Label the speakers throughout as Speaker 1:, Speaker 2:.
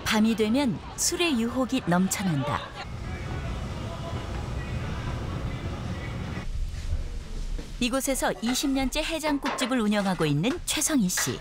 Speaker 1: 밤이 되면 술의 유혹이 넘쳐난다. 이곳에서 20년째 해장국집을 운영하고 있는 최성희 씨.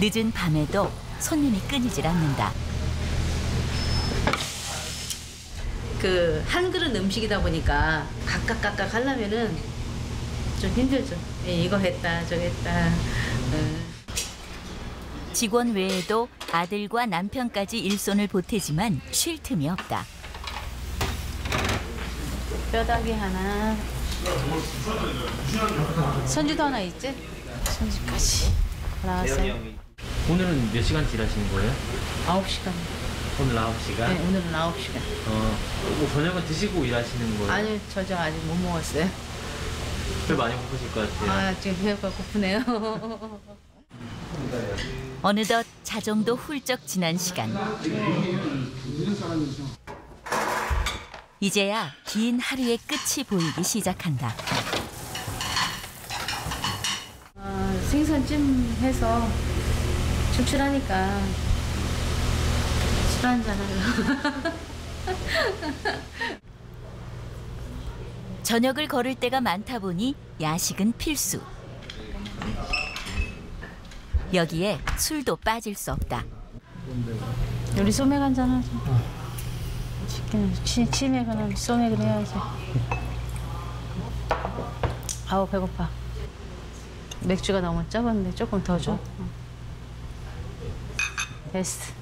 Speaker 1: 늦은 밤에도 손님이 끊이질 않는다.
Speaker 2: 한 그릇 음식이다 보니까 각각 하려면은 좀 힘들죠. 이거 했다, 저거 했다.
Speaker 1: 직원 외에도 아들과 남편까지 일손을 보태지만 쉴 틈이 없다.
Speaker 2: 뼈다귀 하나. 선지도 하나 있지? 선지까지. 나왔어요.
Speaker 3: 오늘은 몇 시간 일하시는 거예요?
Speaker 2: 9시간.
Speaker 3: 오늘 9시간?
Speaker 2: 네, 오늘은 9시간.
Speaker 3: 뭐 저녁은 드시고 일하시는 거예요?
Speaker 2: 아니, 저녁 아직 못 먹었어요.
Speaker 3: 배 많이 고프실 것 같아요.
Speaker 2: 지금 배가 고프네요.
Speaker 1: 어느덧 자정도 훌쩍 지난 시간. 이제야 긴 하루의 끝이 보이기 시작한다.
Speaker 2: 생선찜 해서 출출하니까 술 한잔 하려고.
Speaker 1: 저녁을 거를 때가 많다 보니 야식은 필수. 여기에 술도 빠질 수 없다.
Speaker 2: 우리 소맥 한잔 하자. 치맥은 소맥을 해야지. 아우 배고파. 맥주가 너무 적었는데 조금 더 줘. 됐어.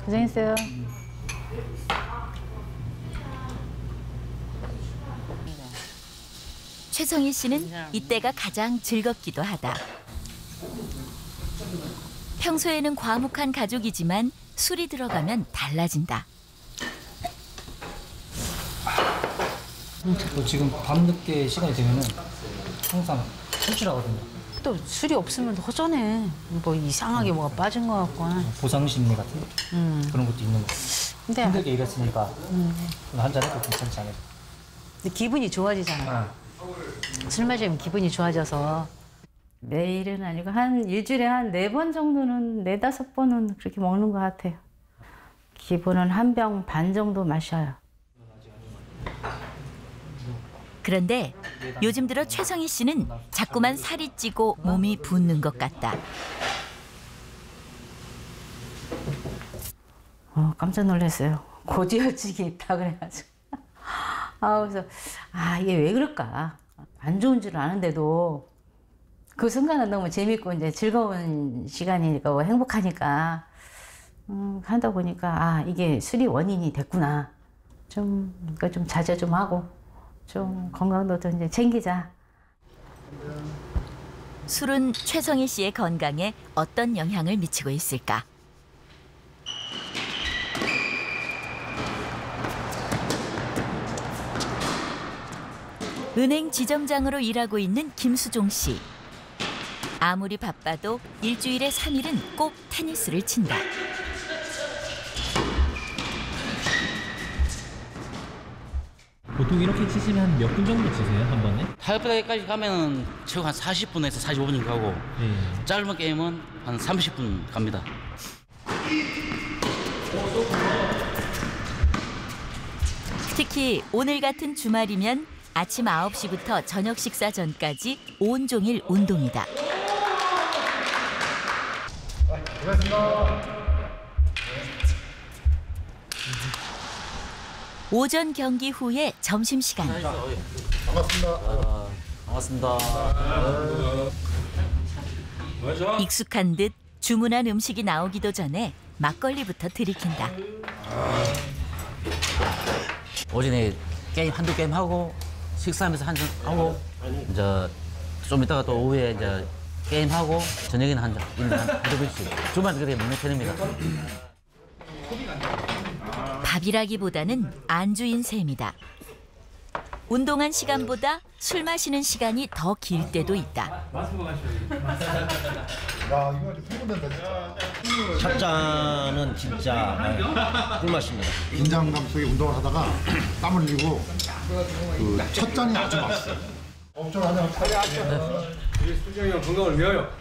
Speaker 2: 고생했어요.
Speaker 1: 최성희 씨는 이때가 가장 즐겁기도 하다. 평소에는 과묵한 가족이지만 술이 들어가면 달라진다.
Speaker 4: 또 지금 밤늦게 시간이 되면은 항상 출출하거든요.
Speaker 2: 또 술이 없으면 허전해. 뭐 이상하게 뭐가 빠진 것 같거나.
Speaker 4: 보상 심리 같은 그런 것도 있는 거.
Speaker 2: 근데
Speaker 4: 힘들게 일했으니까 한잔 해도 괜찮지 않아요?
Speaker 2: 근데 기분이 좋아지잖아. 술 마시면 기분이 좋아져서 매일은 아니고 한 일주일에 한 4번 정도는 4~5번은 그렇게 먹는 것 같아요. 기본은 1병 반 정도 마셔요.
Speaker 1: 그런데 요즘 들어 최성희 씨는 자꾸만 살이 찌고 몸이 붓는 것 같다.
Speaker 2: 깜짝 놀랐어요. 고지혈증이 있다 그래가지고. 그래서 이게 왜 그럴까? 안 좋은 줄 아는데도 그 순간은 너무 재밌고 이제 즐거운 시간이니까 행복하니까 하다 보니까 이게 술이 원인이 됐구나. 좀 자제 좀 하고 좀 건강도 좀 이제 챙기자.
Speaker 1: 술은 최성희 씨의 건강에 어떤 영향을 미치고 있을까? 은행 지점장으로 일하고 있는 김수종 씨. 아무리 바빠도 일주일에 3일은 꼭 테니스를 친다.
Speaker 3: 보통 이렇게 치시면 몇 분 정도 치세요, 한 번에?
Speaker 5: 타협하기까지 가면 최고 한 40분에서 45분 정도 가고 짧은 게임은 한 30분 갑니다.
Speaker 1: 특히 오늘 같은 주말이면 아침 9시부터 저녁 식사 전까지 온종일 운동이다. 오전 경기 후에 점심시간.
Speaker 5: 반갑습니다.
Speaker 1: 익숙한 듯 주문한 음식이 나오기도 전에 막걸리부터 들이킨다.
Speaker 5: 오전에 게임 한두 게임 하고 식사하면서 한잔 하고 이제 좀 이따가 또 오후에 이제 게임 하고 저녁에는 한두 번씩 주말에 그렇게 먹는 편입니다.
Speaker 1: 밥이라기보다는 안주인 셈이다. 운동한 시간보다 술 마시는 시간이 더 길 때도 있다.
Speaker 6: 첫 잔은 진짜 꿀맛입니다.
Speaker 7: 긴장감 속에 운동을 하다가 땀을 흘리고 첫 잔이 아주 맛있어요. 엄청 하면 빨리 하죠. 우리 수정이 형 건강을 위하여.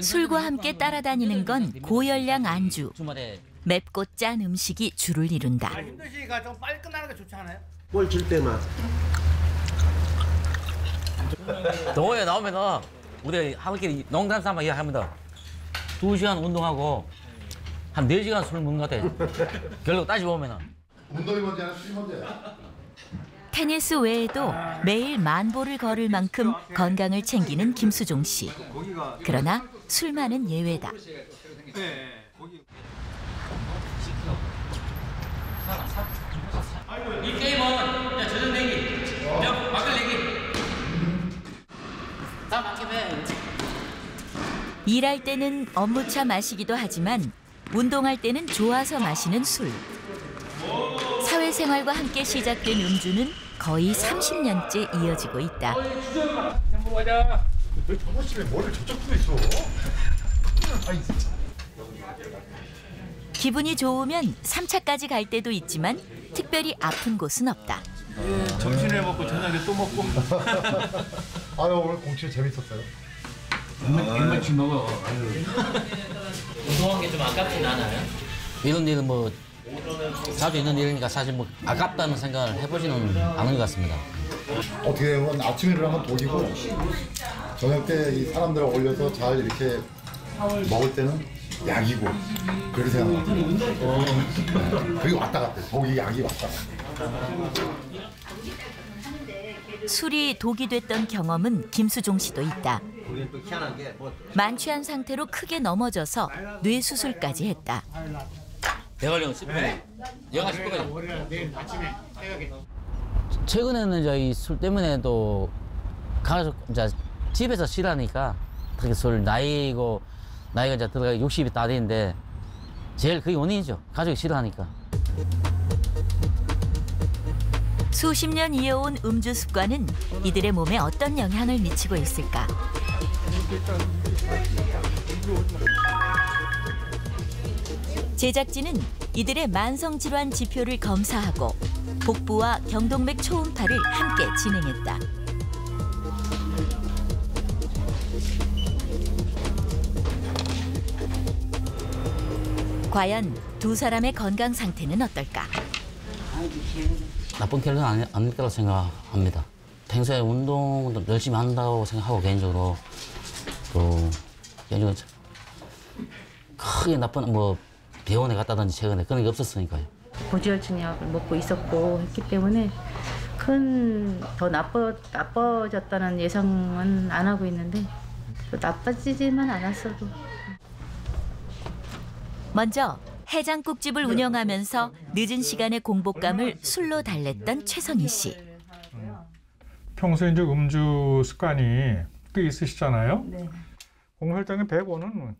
Speaker 1: 술과 함께 따라다니는 건 고열량 안주.
Speaker 5: 주말에
Speaker 1: 맵고 짠 음식이 주를 이룬다.
Speaker 8: 힘드시니까 좀 빨리 끝나는 게 좋지 않아요?
Speaker 6: 꼴질 때만.
Speaker 5: 동호회 나오면은 우리 한끼리 농담 삼아 이야기합니다. 2시간 운동하고 한 4시간 술 먹는 것 같아. 결국 따지고 보면은.
Speaker 7: 운동이 먼저야, 술이 먼저야.
Speaker 1: 테니스 외에도 매일 만보를 걸을 만큼 건강을 챙기는 김수종 씨. 그러나 술만은 예외다.
Speaker 5: 이 게임은 저녁 내기, 막걸리 내기. 다 막히네.
Speaker 1: 일할 때는 업무차 마시기도 하지만 운동할 때는 좋아서 마시는 술. 사회생활과 함께 시작된 음주는 거의 30년째 이어지고 있다.
Speaker 7: 왜 저번집에 머리를 저쪽도 있어? 아이 진짜.
Speaker 1: 기분이 좋으면 3차까지 갈 때도 있지만 특별히 아픈 곳은 없다.
Speaker 3: 점심을 먹고 저녁에 또 먹고.
Speaker 7: 아유 오늘 공치 재밌었어요.
Speaker 4: 백만치 먹어.
Speaker 3: 운동한 게 좀 아깝진 않아요?
Speaker 5: 이런 일은 뭐 자주 있는 일이니까 사실 뭐 아깝다는 생각을 해보지는 않은 것 같습니다.
Speaker 7: 어떻게 보면 아침에 일어나면 독이고 저녁 때 이 사람들과 어울려서 잘 이렇게 먹을 때는 약이고 그렇게 생각합니다. 그게 왔다 갔다 독이 약이 왔다 갔다.
Speaker 1: 술이 독이 됐던 경험은 김수종 씨도 있다. 만취한 상태로 크게 넘어져서 뇌수술까지 했다.
Speaker 5: 대관령 10분에 영하 10도까지. 최근에는 이제 이 술 때문에도 가족 이제 집에서 싫어하니까 그렇게 술 나이가 이제 들어가 60이 다 되는데 제일 그게 원인이죠. 가족이 싫어하니까.
Speaker 1: 수십 년 이어온 음주 습관은 이들의 몸에 어떤 영향을 미치고 있을까? 제작진은 이들의 만성질환 지표를 검사하고 복부와 경동맥 초음파를 함께 진행했다. 과연 두 사람의 건강 상태는 어떨까?
Speaker 5: 나쁜 결과는 아닐 거라고 생각합니다. 평소에 운동도 열심히 한다고 생각하고 개인적으로 또 개인적으로 크게 나쁜 뭐 병원에 갔다든지 최근에 그런 게 없었으니까요.
Speaker 2: 고지혈증 약을 먹고 있었고 했기 때문에 더 나빠졌다는 예상은 안 하고 있는데 또 나빠지지만 않았어도.
Speaker 1: 먼저 해장국집을 운영하면서 늦은 시간에 공복감을 술로 달랬던 최성희 씨.
Speaker 9: 평소에 이제 음주 습관이 꽤 있으시잖아요.
Speaker 2: 네.
Speaker 9: 공혈당이 105는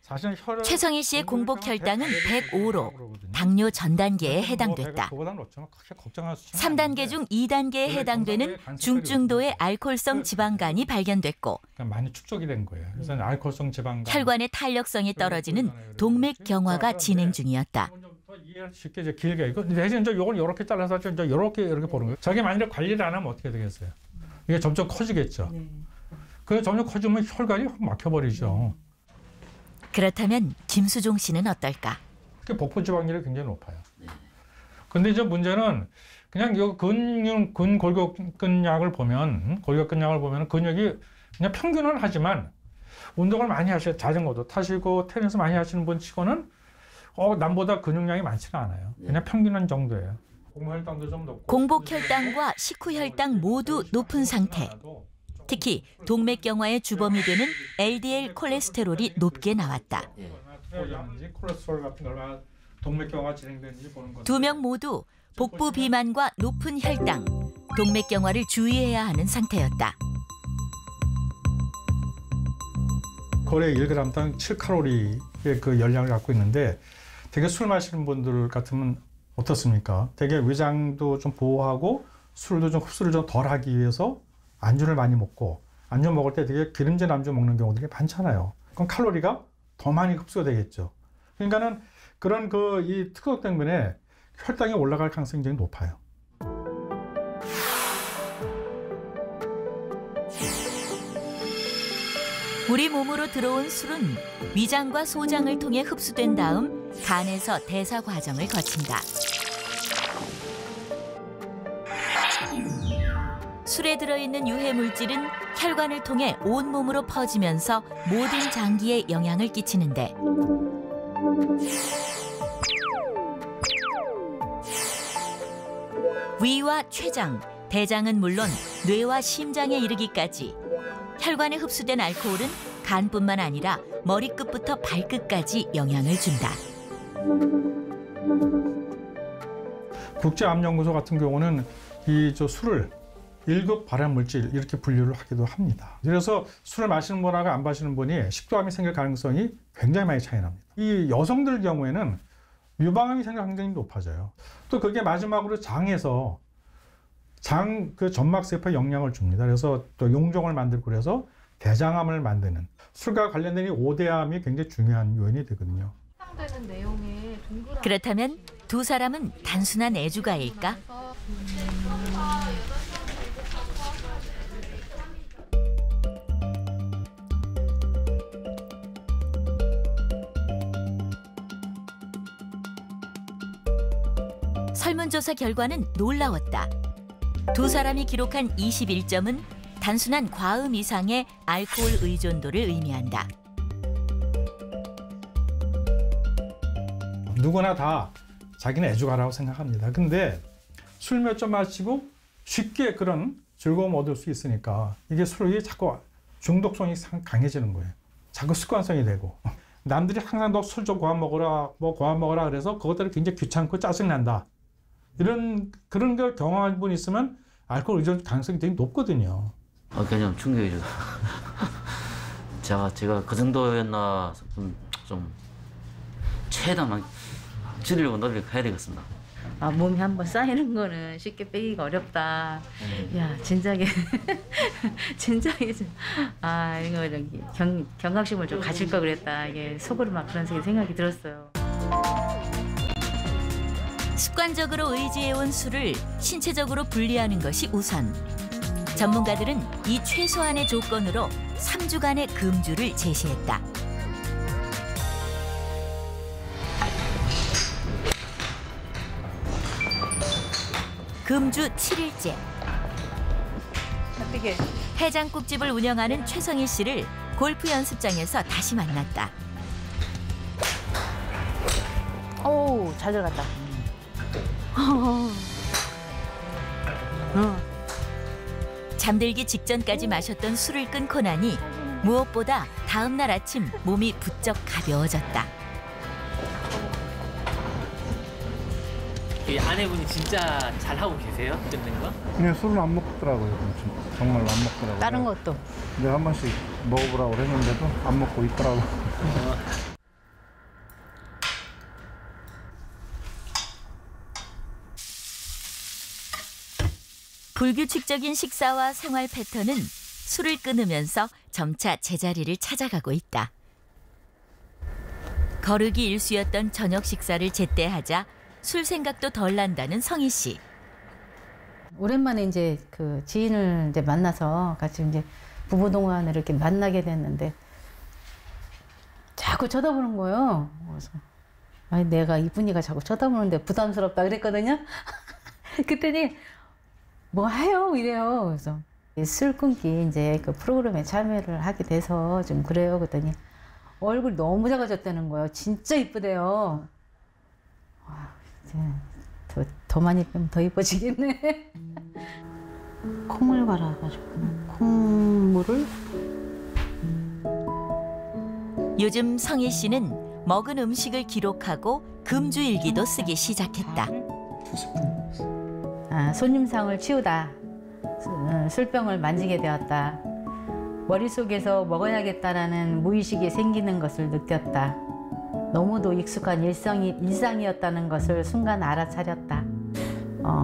Speaker 9: 사실은 혈압.
Speaker 1: 최성희 씨의 공복 혈당은 105로 당뇨 전 단계에 해당됐다. 3단계 중 2단계에 해당되는 중증도의 알코올성 지방간이 발견됐고
Speaker 9: 많이 축적이 된 거예요. 그래서 알코올성 지방간.
Speaker 1: 혈관의 탄력성이 떨어지는 동맥경화가 진행 중이었다.
Speaker 9: 이해할 수 있게 이제 길게 이거 대신 이제 이걸 이렇게 잘라서 이제 이렇게 보는 거예요. 자기 만약에 관리를 안 하면 어떻게 되겠어요? 이게 점점 커지겠죠. 그래서 점점 커지면 혈관이 확 막혀버리죠.
Speaker 1: 그렇다면 김수종 씨는 어떨까?
Speaker 9: 복부 지방률이 굉장히 높아요. 근데 이제 문제는 그냥 이 근골격근약을 보면 근육이 그냥 평균은 하지만 운동을 많이 하셔 자전거도 타시고 테니스 많이 하시는 분 치고는 남보다 근육량이 많지는 않아요. 그냥 평균한 정도예요. 공복혈당도 좀 높고.
Speaker 1: 공복혈당과 식후혈당 모두 높은 상태. 특히 동맥경화의 주범이 되는 LDL 콜레스테롤이 높게 나왔다. 두 명 모두 복부 비만과 높은 혈당, 동맥경화를 주의해야 하는 상태였다.
Speaker 9: 거래 1g당 7칼로리의 그 열량을 갖고 있는데 되게 술 마시는 분들 같으면 어떻습니까? 되게 위장도 좀 보호하고 술도 좀 흡수를 좀 덜 하기 위해서 안주를 많이 먹고 안주 먹을 때 되게 기름진 안주 먹는 경우들이 많잖아요. 그럼 칼로리가 더 많이 흡수가 되겠죠. 그러니까는 그런 이 특성 때문에 혈당이 올라갈 가능성이 굉장히 높아요.
Speaker 1: 우리 몸으로 들어온 술은 위장과 소장을 통해 흡수된 다음 간에서 대사 과정을 거친다. 술에 들어있는 유해 물질은 혈관을 통해 온몸으로 퍼지면서 모든 장기에 영향을 끼치는데 위와 췌장, 대장은 물론 뇌와 심장에 이르기까지 혈관에 흡수된 알코올은 간뿐만 아니라 머리끝부터 발끝까지 영향을 준다.
Speaker 9: 국제암연구소 같은 경우는 이 술을 1급 발암물질 이렇게 분류를 하기도 합니다. 그래서 술을 마시는 분하고 안 마시는 분이 식도암이 생길 가능성이 굉장히 많이 차이 납니다. 이 여성들 경우에는 유방암이 생길 가능성이 높아져요. 또 그게 마지막으로 장에서 그 점막세포에 영향을 줍니다. 그래서 또 용종을 만들고 그래서 대장암을 만드는 술과 관련된 이 5대암이 굉장히 중요한 요인이 되거든요.
Speaker 1: 그렇다면 두 사람은 단순한 애주가일까? 설문조사 결과는 놀라웠다. 두 사람이 기록한 21점은 단순한 과음 이상의 알코올 의존도를 의미한다.
Speaker 9: 누구나 다 자기는 애주가라고 생각합니다. 근데 술 몇 점 마시고 쉽게 그런 즐거움 얻을 수 있으니까 이게 술이 자꾸 중독성이 강해지는 거예요. 자꾸 습관성이 되고 남들이 항상 너 술 좀 그만 먹어라, 뭐 그만 먹어라 그래서 그것들이 굉장히 귀찮고 짜증난다. 그런 걸 경험한 분이 있으면 알코올 의존 가능성이 되게 높거든요.
Speaker 5: 그냥 충격이죠. 제가 그 정도였나 좀 최대한 줄이려고 노력해야 되겠습니다.
Speaker 2: 몸이 한번 쌓이는 거는 쉽게 빼기가 어렵다. 야, 진작에 이거 저기 경각심을 좀 가질 걸 그랬다. 이게 속으로 막 그런 생각이 들었어요.
Speaker 1: 습관적으로 의지해온 술을 신체적으로 분리하는 것이 우선. 전문가들은 이 최소한의 조건으로 3주간의 금주를 제시했다. 금주 7일째.
Speaker 2: 어떻게?
Speaker 1: 해장국집을 운영하는 최성희 씨를 골프 연습장에서 다시 만났다.
Speaker 2: 오, 잘 들어갔다.
Speaker 1: 잠들기 직전까지 마셨던 술을 끊고 나니 무엇보다 다음 날 아침 몸이 부쩍 가벼워졌다.
Speaker 3: 이 아내분이 진짜 잘하고 계세요? 끊는 거?
Speaker 10: 그냥 술은 안 먹더라고요. 정말로 안 먹더라고요.
Speaker 2: 다른 것도?
Speaker 10: 내가 한 번씩 먹어보라고 그랬는데도 안 먹고 있더라고요.
Speaker 1: 불규칙적인 식사와 생활 패턴은 술을 끊으면서 점차 제자리를 찾아가고 있다. 거르기 일쑤였던 저녁 식사를 제때하자 술 생각도 덜 난다는 성희 씨.
Speaker 2: 오랜만에 이제 그 지인을 이제 만나서 같이 이제 부부 동반으로 이렇게 만나게 됐는데 자꾸 쳐다보는 거예요. 그래서 아니 내가 이쁜이가 자꾸 쳐다보는데 부담스럽다 그랬거든요. 그랬더니 뭐 해요 이래요. 그래서 술 끊기 이제 그 프로그램에 참여를 하게 돼서 좀 그래요. 그랬더니 얼굴이 너무 작아졌다는 거예요. 진짜 이쁘대요. 와, 이제 더 많이 빼면 더 이뻐지겠네. 콩을 갈아가지고 콩물을.
Speaker 1: 요즘 성희 씨는 먹은 음식을 기록하고 금주일기도 쓰기 시작했다.
Speaker 2: 손님상을 치우다. 술병을 만지게 되었다. 머릿속에서 먹어야겠다라는 무의식이 생기는 것을 느꼈다. 너무도 익숙한 일상이었다는 것을 순간 알아차렸다.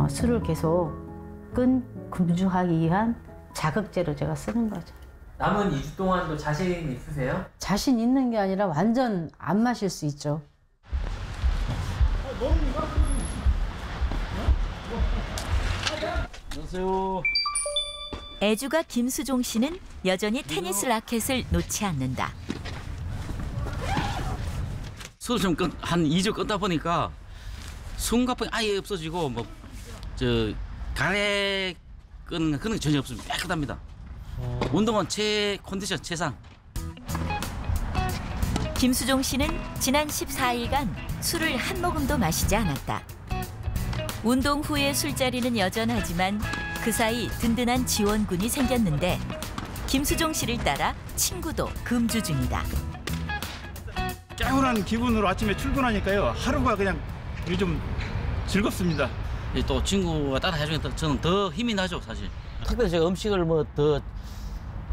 Speaker 2: 술을 계속 금주하기 위한 자극제로 제가 쓰는 거죠.
Speaker 3: 남은 2주 동안도 자신 있으세요?
Speaker 2: 자신 있는 게 아니라 완전 안 마실 수 있죠.
Speaker 5: 안녕하세요.
Speaker 1: 애주가 김수종 씨는 여전히 테니스 라켓을 놓지 않는다.
Speaker 5: 술을 좀 한 2주 끊다 보니까 숨가뻥이 아예 없어지고 가래 끈 그런 게 전혀 없습니다. 깨끗합니다. 운동은 컨디션 최상.
Speaker 1: 김수종 씨는 지난 14일간 술을 한 모금도 마시지 않았다. 운동 후의 술자리는 여전하지만 그 사이 든든한 지원군이 생겼는데 김수종 씨를 따라 친구도 금주 중이다.
Speaker 10: 개운한 기분으로 아침에 출근하니까요. 하루가 그냥 요즘 즐겁습니다.
Speaker 5: 또 친구가 따라 해주니까 저는 더 힘이 나죠, 사실. 특별히 제가 음식을 더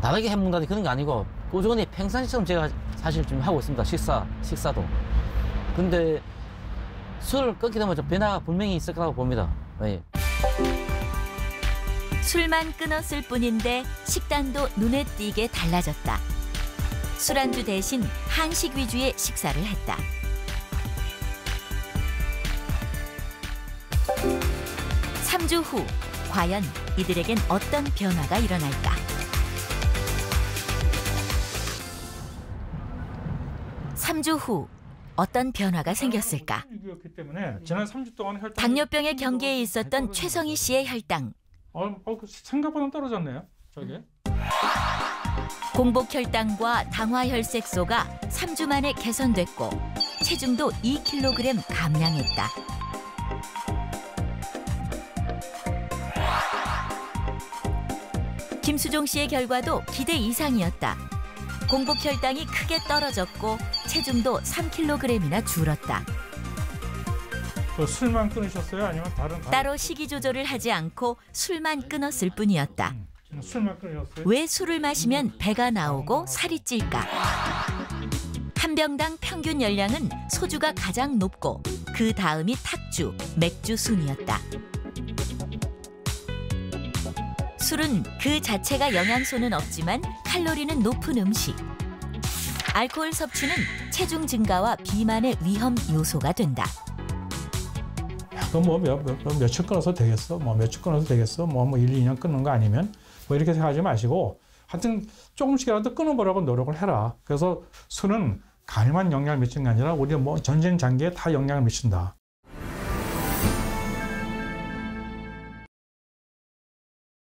Speaker 5: 다르게 해먹는다든지 그런 게 아니고 꾸준히 평상시처럼 제가 사실 좀 하고 있습니다. 식사도. 근데 술을 끊게 되면 좀 변화가 분명히 있을 거라고 봅니다. 네.
Speaker 1: 술만 끊었을 뿐인데 식단도 눈에 띄게 달라졌다. 술안주 대신 한식 위주의 식사를 했다. 삼 주 후 과연 이들에겐 어떤 변화가 일어날까? 삼 주 후 어떤 변화가 생겼을까? 당뇨병의 경계에 있었던 최성희 씨의 혈당.
Speaker 9: 생각보다 떨어졌네요. 저게.
Speaker 1: 공복 혈당과 당화 혈색소가 3주 만에 개선됐고 체중도 2kg 감량했다. 김수종 씨의 결과도 기대 이상이었다. 공복 혈당이 크게 떨어졌고 체중도 3kg이나 줄었다.
Speaker 9: 술만 끊으셨어요? 아니면 다른
Speaker 1: 따로 식이 조절을 하지 않고 술만 끊었을 뿐이었다.
Speaker 9: 술만 끊으셨어요?
Speaker 1: 왜 술을 마시면 배가 나오고 살이 찔까? 한 병당 평균 열량은 소주가 가장 높고 그 다음이 탁주, 맥주 순이었다. 술은 그 자체가 영양소는 없지만 칼로리는 높은 음식. 알코올 섭취는 체중 증가와 비만의 위험 요소가 된다.
Speaker 9: 며칠 끊어서 되겠어? 며칠 끊어서 되겠어? 1, 2년 끊는 거 아니면? 이렇게 생각하지 마시고 하여튼 조금씩이라도 끊어보려고 노력을 해라. 그래서 술은 간에만 영향을 미치는 게 아니라 우리 전신 장기에 다 영향을 미친다.